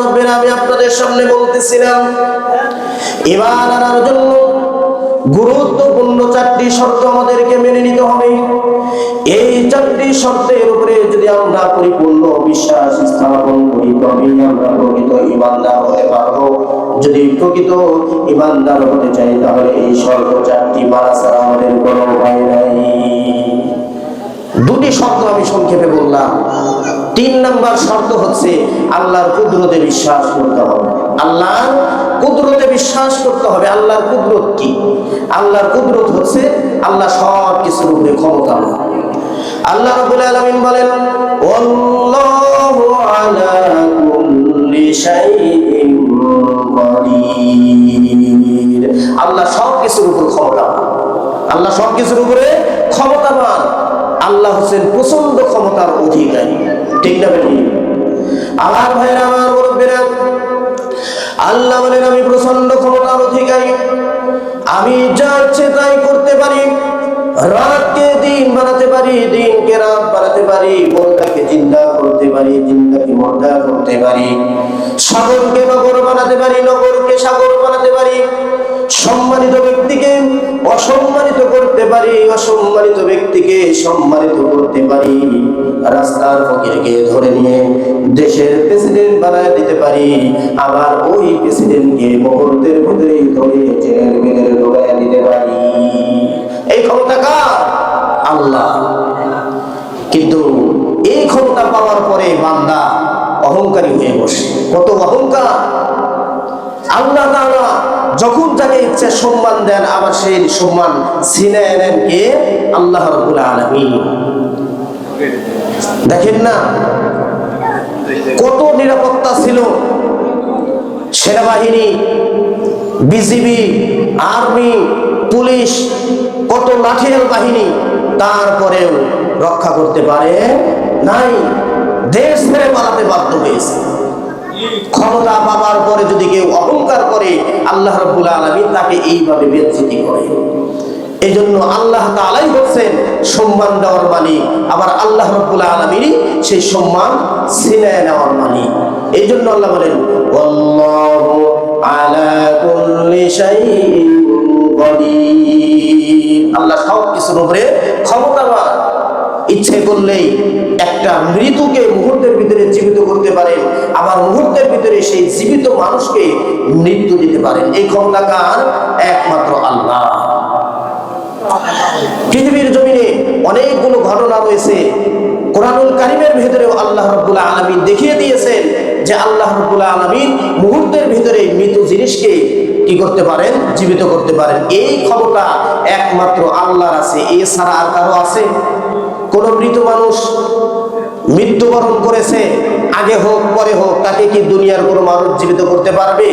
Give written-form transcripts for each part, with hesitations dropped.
মুরব্বিরা, আমি আপনাদের সামনে বলতেছিলাম ঈমান আনার জন্য গুরুত্বপূর্ণ 4টি শর্ত আমাদেরকে মেনে নিতে হবে। এই 4টি শর্তের উপরে যদি আমরা পরিপূর্ণ বিশ্বাস স্থাপন করি তবেই আমরা প্রকৃত ঈমানদার হতে পারবো। যদি প্রকৃত ঈমানদার হতে চাই তাহলে এই শর্ত 4টি মানা ছাড়া আমাদের কোনো উপায় নাই। 2টি শর্ত আমি সংক্ষেপে বললাম। 3 নাম্বার শর্ত হচ্ছে আল্লাহর কুদরতে বিশ্বাস করতে হবে। আল্লাহর কুদরতে বিশ্বাস করতে হবে। আল্লাহর কুদরত কি? আল্লাহর কুদরত হচ্ছে আল্লাহ সব কিছুর উপরে ক্ষমতাবান। আল্লাহ রাব্বুল আলামিন বলেন, আল্লাহু আলা কুল্লি শাইইন কাদির। আল্লাহ সব কিছুর উপর ক্ষমতাবান। আল্লাহ সব কিছুর উপরে ক্ষমতাবান। আল্লাহ হচ্ছেন প্রচন্ড ক্ষমতার অধিকারী। ঠিক না বেটি? আমার ভাইরা, আমার মুরব্বিরা, আল্লাহ বলেন আমি প্রচন্ড ক্ষমতার অধিকারী। আমি যা ইচ্ছে তাই করতে পারি। রাতকে দিন বানাতে পারি, দিনকে রাত বানাতে পারি। মুর্দাকে জিন্দা করতে পারি, জিন্দাকে মুর্দা করতে পারি। সাগরকে নগর বানাতে পারি, নগরকে সাগর বানাতে পারি। সম্মানিত ব্যক্তিকে অসম্মানিত করতে পারি, অসম্মানিত ব্যক্তিকে সম্মানিত করতে পারি। রাস্তার ফকিরকে ধরে নিয়ে দেশের প্রেসিডেন্ট বানায় দিতে পারি। আবার ওই প্রেসিডেন্টকে মুহূর্তের ভিতরেই ধরে জেলের ভিতরে ঢোকায় দিতে পারি। এই ক্ষমতা কার? আল্লাহ। কিন্তু এই ক্ষমতা পাওয়ার পরে বান্দা অহংকারী হয়ে বসে। কত অহংকার! আল্লাহ তাআলা যখন যাকে ইচ্ছা সম্মান দেন, আবার সেই সম্মান ছিনিয়ে নেন কে? আল্লাহ রাব্বুল আলামিন। দেখেন না কত নিরাপত্তা ছিল, সেনাবাহিনী, বিজিবি, আর্মি, পুলিশ, কত লাঠিয়াল বাহিনী, তারপরেও রক্ষা করতে পারে নাই। দেশ ছেড়ে পালাতে বাধ্য হয়েছে। ক্ষমতা পাবার পরে যদি কেউ অহংকার করে, আল্লাহ রাব্বুল আলামিন তাকে এইভাবে বেজ্জতি করে। এই জন্য আল্লাহ তাআলাই হচ্ছেন সম্মান দেওয়ার মালিক, আবার আল্লাহ রাব্বুল আলামিনই সেই সম্মান ছিনিয়ে নেওয়ার মালিক। এই জন্য আল্লাহ বলেন, আল্লাহু আলা কুল্লি শাইইন কাদির। আল্লাহ সব কিছুর উপরে ক্ষমতাবান। ইচ্ছে করলেই একটা মৃতকে মুহূর্তের ভিতরে জীবিত করতে পারেন, আবার মুহূর্তের ভিতরে সেই জীবিত মানুষকে মৃত্যু দিতে পারেন। এই ক্ষমতা কার? একমাত্র আল্লাহ। পৃথিবীর জমিনে অনেকগুলো ঘটনা রয়েছে। কোরআনুল কারীমের ভিতরেও আল্লাহ রাব্বুল আলামিন দেখিয়ে দিয়েছেন যে আল্লাহ রাব্বুল আলামিন মুহূর্তের ভিতরে মৃত জিনিসকে কি করতে পারেন? জীবিত করতে পারেন। এই ক্ষমতা একমাত্র আল্লাহর আছে, এছাড়া আর কারো আছে? কোন মৃত মানুষ মৃত্যুবরণ করেছে, আগে হোক পরে হোক, তাকে কি দুনিয়ার কোনো মানুষ জীবিত করতে পারবে?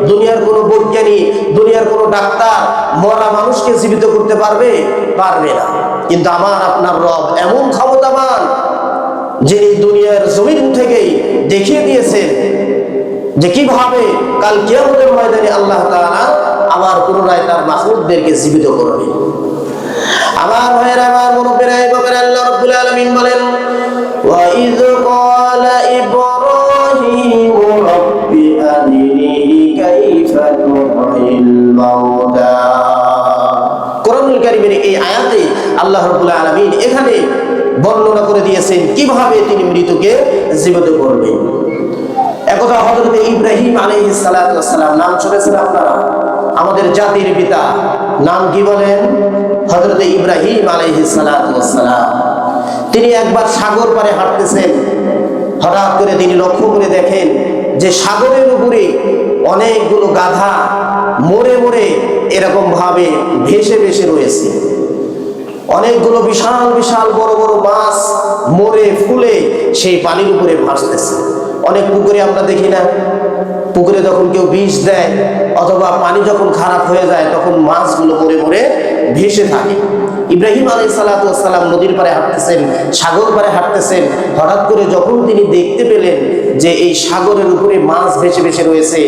দুনিয়ার কোনো বৈজ্ঞানিক, দুনিয়ার কোনো ডাক্তার মরা মানুষকে জীবিত করতে পারবে? পারবে না। কিন্তু আমার আপনার রব এমন ক্ষমতাবান, যিনি দুনিয়ার জমিন থেকেই দেখিয়ে দিয়েছেন যে কিভাবে কাল কিয়ামতের ময়দানে আল্লাহ তাআলা আবার পুনরায় তার মাখলুকদেরকে জীবিত করবে। আমার ভাইয়েরা, আমার মুরব্বিরা, এই ব্যাপারে আল্লাহ রাব্বুল আলামিন বলেন, ওয়া ইয ক্বালা ইব্রাহিমু রাব্বি আরিনি কাইফা তুহয়িল মাউতা। কোরআনুল কারীমের এই আয়াতে আল্লাহ রাব্বুল আলামিন এখানে বর্ণনা করে দিয়েছেন কিভাবে তিনি মৃতকে জীবিত করবেন। একথা হযরত ইব্রাহিম আলাইহিস সালাতু ওয়াস সালাম, নাম শুনেছেন আপনারা? আমাদের জাতির পিতা নাম কি বলেন? হযরত ইব্রাহিম আলাইহিস সালাতু ওয়াস সালাম। তিনি একবার সাগর পারে হাঁটতেছেন। হঠাৎ করে তিনি লক্ষ্য করে দেখেন যে সাগরের উপরে অনেকগুলো গাধা মরে মরে এরকম ভাবে ভেসে ভেসে রয়েছে। অনেকগুলো বিশাল বিশাল বড় বড় মাছ মরে ফুলে সেই পানির উপরে ভাসতেছে। অনেক পুকুরে আমরা দেখি না, পুকুরে যখন কেউ বিষ দেয় অথবা পানি যখন খারাপ হয়ে যায় তখন মাছগুলো মরে মরে ভেসে থাকে। ইব্রাহিম আলাইহিস সালাতু ওয়াস সালাম নদীর পাড়ে হাঁটতেছেন, সাগর পাড়ে হাঁটতেছেন। হঠাৎ করে যখন তিনি দেখতে পেলেন যে এই সাগরের উপরে মাছ ভেসে ভেসে রয়েছে,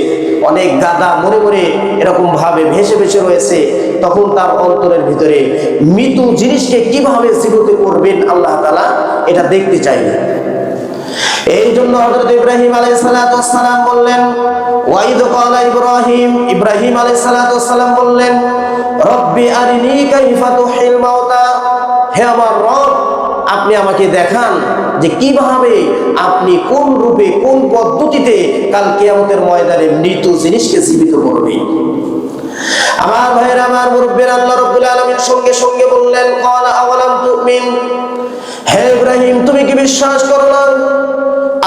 অনেক গাদা মরে মরে এরকম ভাবে ভেসে ভেসে রয়েছে, তখন তার অন্তরের ভিতরে মৃত জিনিসকে কিভাবে জীবিত করবেন আল্লাহ তাআলা এটা দেখতে চাইলেন। এই জন্য হযরত ইব্রাহিম আলাইহিস সালাতু ওয়াস সালাম বললেন, ওয়াইদ ক্বালা ইব্রাহিম, ইব্রাহিম আলাইহিস সালাতু ওয়াস সালাম বললেন, রব্বি আরিনি কাইফা তুহিল মাউতা, হে আমার রব, আপনি আমাকে দেখান যে কিভাবে আপনি কোন রূপে কোন পদ্ধতিতে কাল কিয়ামতের ময়দানে মৃত জিনিসকে জীবিত করবেন। আমার ভাইরা, আমার মুরব্বিরা, আল্লাহ রাব্বুল আলামিন সঙ্গে সঙ্গে বললেন, ক্বালা আওয়ালাম তুমিন, হে ইব্রাহিম তুমি কি বিশ্বাস করো না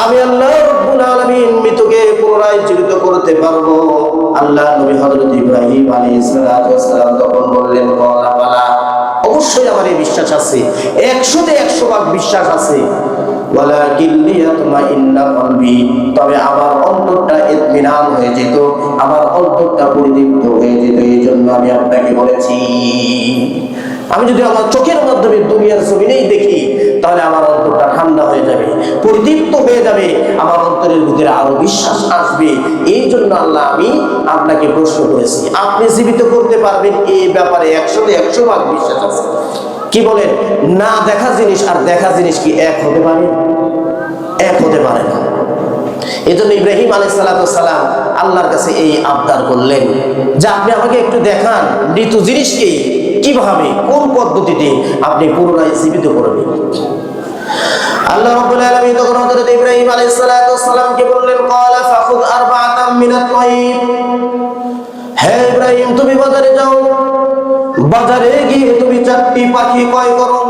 আমি আল্লাহ রাব্বুল আলামিন মৃতকে পুনরায় জীবিত করতে পারবো? আল্লাহ নবী হযরত ইব্রাহিম আলাইহিস সালাতু ওয়াস সালাম তখন বললেন, ক্বালা বালা, অবশ্যই আমার এই বিশ্বাস আছে, 100তে 100 বিশ্বাস আছে। ওয়ালাকিন লিয়াতমাইন্না কলবি, তবে আমার অন্তরটা ইতমিনান হয়ে যেত, আমার অন্তরটা পরিতৃপ্ত হয়ে যেত, এই জন্য আমি আপনাকে বলেছি। আমি যদি আমার চোখের মাধ্যমে দুনিয়ার জমিনেই দেখি তাহলে আমার অন্তরটা ঠান্ডা হয়ে যাবে, পরিতৃপ্ত হয়ে যাবে, আমার অন্তরের ভিতরে আরো বিশ্বাস আসবে। এই জন্য আল্লাহ আমি আপনাকে প্রশ্ন করেছি, আপনি জীবিত করতে পারবেন এই ব্যাপারে 100তে 100 বিশ্বাস আছে। কি বলেন? না দেখা জিনিস আর দেখা জিনিস কি এক হতে পারে? এক হতে পারে না। এজন্য ইব্রাহিম আলাইহিস সালাতু ওয়াস সালাম আল্লাহর কাছে এই আবদার করলেন যে আপনি আমাকে একটু দেখান মৃত জিনিসকে কিভাবে কোন পদ্ধতিতে আপনি পুনরায় জীবিত করবেন। আল্লাহ রাব্বুল আলামিন তখন হযরত ইব্রাহিম আলাইহিস সালাতু ওয়াস সালামকে বললেন, ক্বালা ফাখুদ আরবাআতাম মিনাত তায়র, হে ইব্রাহিম তুমি বাজারে যাও, বাজারে গিয়ে তুমি 4টি পাখি ক্রয় করো।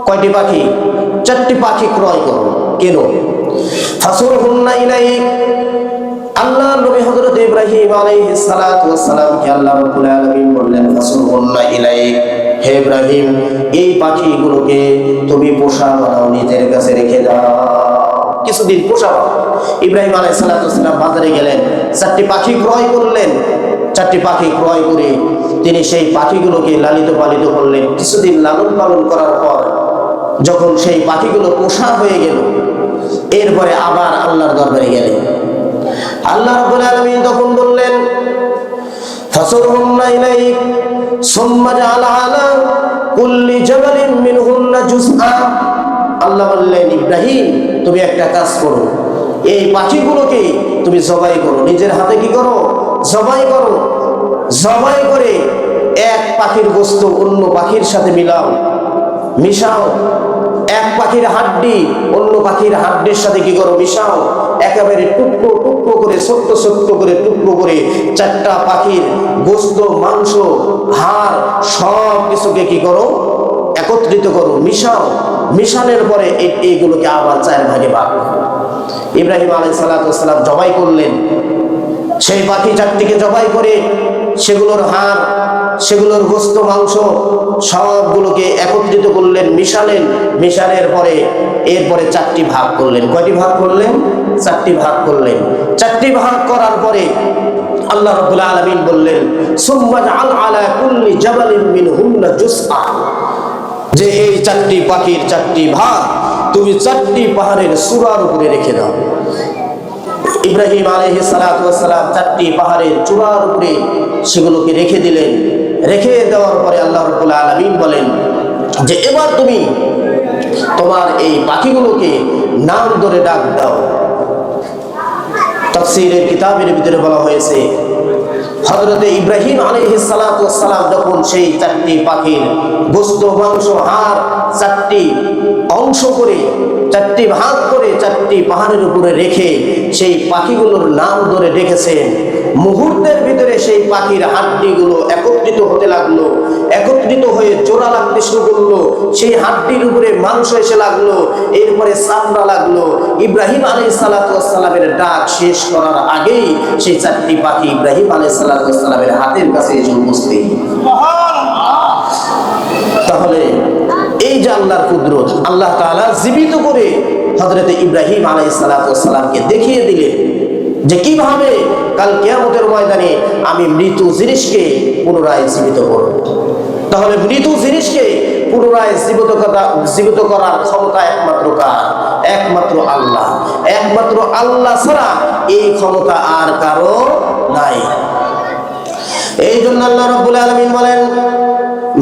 কয়টি পাখি? 4টি পাখি ক্রয় করো। কেন? ফাসুরহুন্না ইলাইক, আল্লাহ নবী হযরত ইব্রাহিম আলাইহিস সালাতু ওয়াস সালামকে আল্লাহ রাব্বুল আলামিন বললেন, ফাসুরহুন্না ইলাইক, হে ইব্রাহিম এই পাখিগুলোকে তুমি পোষা বানাও, নিজের কাছে রেখে দাও, কিছুদিন পোষা বানাও। ইব্রাহিম আলাইহিস সালাতু ওয়াস সালাম বাজারে গেলেন, 4টি পাখি ক্রয় করলেন। 4টি পাখি ক্রয় করে তিনি সেই পাখিগুলোকে লালিত পালিত করলেন। কিছুদিন লালন পালন করার পর যখন সেই পাখিগুলো পোষা হয়ে গেল, এরপরে আবার আল্লাহর দরবারে গেলেন। আল্লাহ রাব্বুল আলামিন তখন বললেন, ফাসুরহুন্না ইলাইক সুম্মা জাআলা আলা কুল্লি জাবালিন মিনহুন্না জুজআ, আল্লাহ বললেন, ইব্রাহিম তুমি একটা কাজ করো, এই পাখিগুলোকে তুমি জবাই করো, নিজের হাতে কি করো? জবাই করো। জবাই করে এক পাখির গোশত অন্য পাখির সাথে মিশাও। এক পাখির হাড্ডি অন্য পাখির হাড্ডির সাথে কি করো? মিশাও। একেবারে টুকরো টুকরো করে, ছোট্ট ছোট্ট করে টুকরো করে 4টা পাখির গোশত, মাংস, হাড় সব কিছুকে কি করো? একত্রিত করো, মিশাও। মিশানোর পরে এইগুলোকে আবার 4 ভাগে ভাগ করো। ইব্রাহিম আলাইহিস সালাতু ওয়াস সালাম জবাই করলেন। সেই পাখি 4টিকে জবাই করে সেগুলোর হাড়, সেগুলোর গোশত, মাংস সবগুলোকে একত্রিত করলেন, মিশালেন। মিশানোর পরে এরপরে 4টি ভাগ করলেন। কয়টি ভাগ করলেন? 4টি ভাগ করলেন। 4টি ভাগ করার পরে আল্লাহ রাব্বুল আলামিন বললেন, সুম্মা জাআল আলা কুল্লি জাবালিন মিনহুন্না জুজআ, যে এই 4টি পাখির 4টি ভাগ তুমি 4টি পাহাড়ের চূড়ার উপরে রেখে দাও। ইব্রাহিম আলাইহিস সালাতু ওয়াস সালাম 4টি পাহাড়ের চূড়ার উপরে সেগুলোকে রেখে দিলেন। রেখে দেওয়ার পরে আল্লাহ রাব্বুল আলামিন বলেন যে এবার তুমি তোমার এই পাখিগুলোকে নাম ধরে ডাক দাও। তাফসীরের কিতাবের ভিতরে বলা হয়েছে, হযরত ইব্রাহিম আলাইহিস সালাতু ওয়াস সালাম যখন সেই 4টি পাখির গোশত, মাংস, হাড় 4টি অংশ করে 4টি ভাগ করে 4টি পাহাড়ের উপরে রেখে সেই পাখিগুলোর নাম ধরে ডেকেছেন, মুহূর্তের ভিতরে সেই পাখির হাড্ডিগুলো একত্রিত হতে লাগলো। একত্রিত হয়ে জোড়া লাগতে শুরু করলো। সেই হাড্ডির উপরে মাংস এসে লাগলো, এরপরে চামড়া লাগলো। ইব্রাহিম আলাইহিস সালাতু ওয়াস সালামের ডাক শেষ করার আগেই সেই 4টি পাখি ইব্রাহিম আলাইহিস সালাতু ওয়াস সালামের হাতের কাছে এসে উপস্থিত। তাহলে এই যে আল্লাহর কুদরত, আল্লাহ তাআলা জীবিত করে হযরত ইব্রাহিম আলাইহিস সালাতু ওয়াস সালামকে দেখিয়ে দিলেন যে কিভাবে কাল কিয়ামতের ময়দানে আমি মৃত জিনিসকে পুনরায় জীবিত করব। তাহলে মৃত জিনিসকে পুনরায় জীবিত করার ক্ষমতা একমাত্র কার? একমাত্র আল্লাহ। একমাত্র আল্লাহ ছাড়া এই ক্ষমতা আর কারো নাই। এই জন্য আল্লাহ রাব্বুল আলামিন বলেন,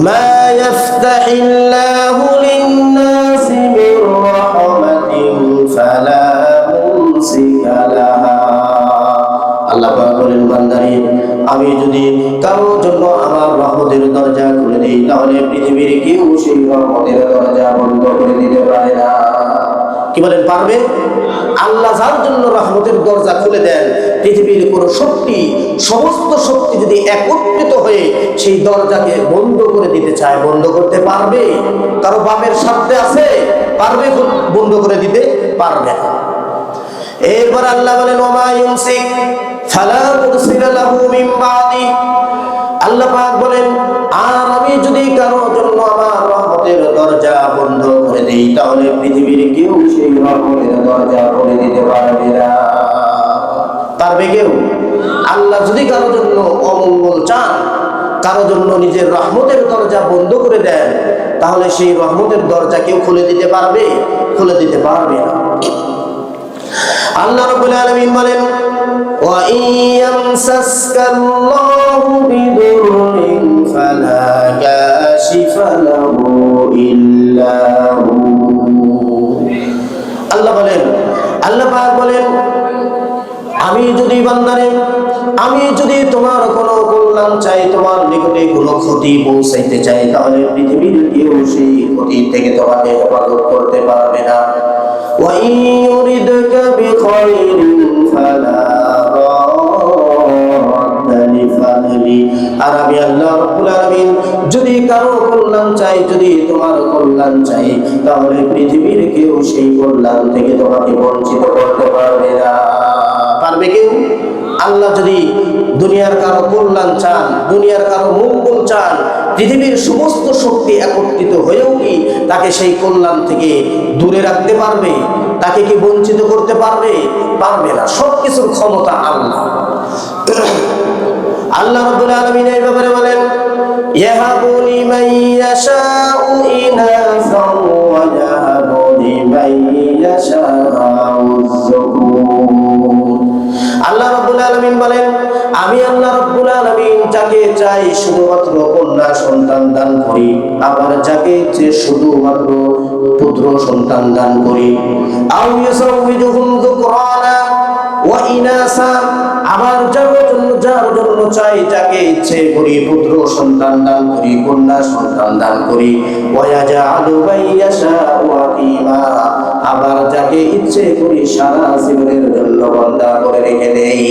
মা ইয়াফতাহিল্লাহু লিন-নাসি মির রাহমাতিন ফালা মুমসিকা লাহা। আল্লাহ পাক বলেন, বান্দারে আমি যদি কারোর জন্য আমার রহমতের দরজা খুলে দিই, তাহলে পৃথিবীর কেউ সেই রহমতের দরজা বন্ধ করে দিতে পারে না। কি বলেন, পারবে? আল্লাহ যার জন্য রহমতের দরজা খুলে দেন, পৃথিবীর কোনো শক্তি, সমস্ত শক্তি যদি একত্রিত হয়ে সেই দরজাকে বন্ধ করে দিতে চায়, বন্ধ করতে পারবে? কারো বাপের সাথে আছে, পারবে বন্ধ করে দিতে? পারবে না। এরপর আল্লাহ বলেন, ওমা ইউমসিক ফালা মুরসিলা লাহু মিন বাদি। আল্লাহ পাক বলেন, আর আমি যদি কারোর জন্য আমার রহমতের দরজা বন্ধ করে দেই, তাহলে পৃথিবীর কেউ সেই রহমতের দরজা খুলে দিতে পারবে না। পারবে কেউ? আল্লাহ যদি কারোর জন্য অমঙ্গল চান, কারোর জন্য নিজের রহমতের দরজা বন্ধ করে দেন, তাহলে সেই রহমতের দরজা কেউ খুলে দিতে পারবে? খুলে দিতে পারবে না। আল্লাহ রাব্বুল আলামিন বলেন, ওয়া ইয়ামসাসকাল্লাহু বিদুররিন ফালা কাশিফা লাহু ইল্লা হু। আল্লাহ বলেন, আল্লাহ পাক বলেন, আমি যদি বান্দারে, আমি যদি তোমার কোনো কল্যাণ চাই, তোমার নিকটে কোনো ক্ষতি পৌঁছাইতে চাই, তাহলে পৃথিবীর কেউ সেই ক্ষতি থেকে তোমাকে হেফাজত করতে পারবে না। ওয়া ইউরিদকা বিখাইরিন ফালা রাদ্দা লিফাদলি। আর আমি আল্লাহ রাব্বুল আলামিন যদি কারো কল্যাণ চাই, যদি তোমার কল্যাণ চাই, তাহলে পৃথিবীর কেউ সেই কল্যাণ থেকে তোমাকে বঞ্চিত করতে পারবে না। পারবে কেউ? আল্লাহ যদি দুনিয়ার কারো কল্যাণ চান, দুনিয়ার কারো মঙ্গল চান, পৃথিবীর সমস্ত শক্তি একত্রিত হয়েও কি তাকে সেই কল্যাণ থেকে দূরে রাখতে পারবে? তাকে কি বঞ্চিত করতে পারবে? পারবে না। সবকিছুর ক্ষমতা আল্লাহ। আল্লাহ রাব্বুল আলামিন এই ব্যাপারে বলেন, ইয়াহাবু লিমান ইয়াশাউ ইনাসাও ওয়া ইয়াহাবু লিমান ইয়াশাউ যুকুর। আল্লাহ রাব্বুল আলামিন বলেন, আমি আল্লাহ রাব্বুল আলামিন যাকে চাই শুধুমাত্র কন্যা সন্তান দান করি, আবার যাকে ইচ্ছে শুধুমাত্র পুত্র সন্তান দান করি। আও ইউসাউইজুহুম যুকরানা ওয়া ইনাসা, আবার যার জন্য চাই, যাকে ইচ্ছে করি পুত্র সন্তান দান করি, কন্যা সন্তান দান করি। ওয়া ইয়াজআলু মাইয়াশাউ আকিমা, আবার যাকে ইচ্ছে করি সারা জীবনের জন্য বন্দা করে রেখে দেই।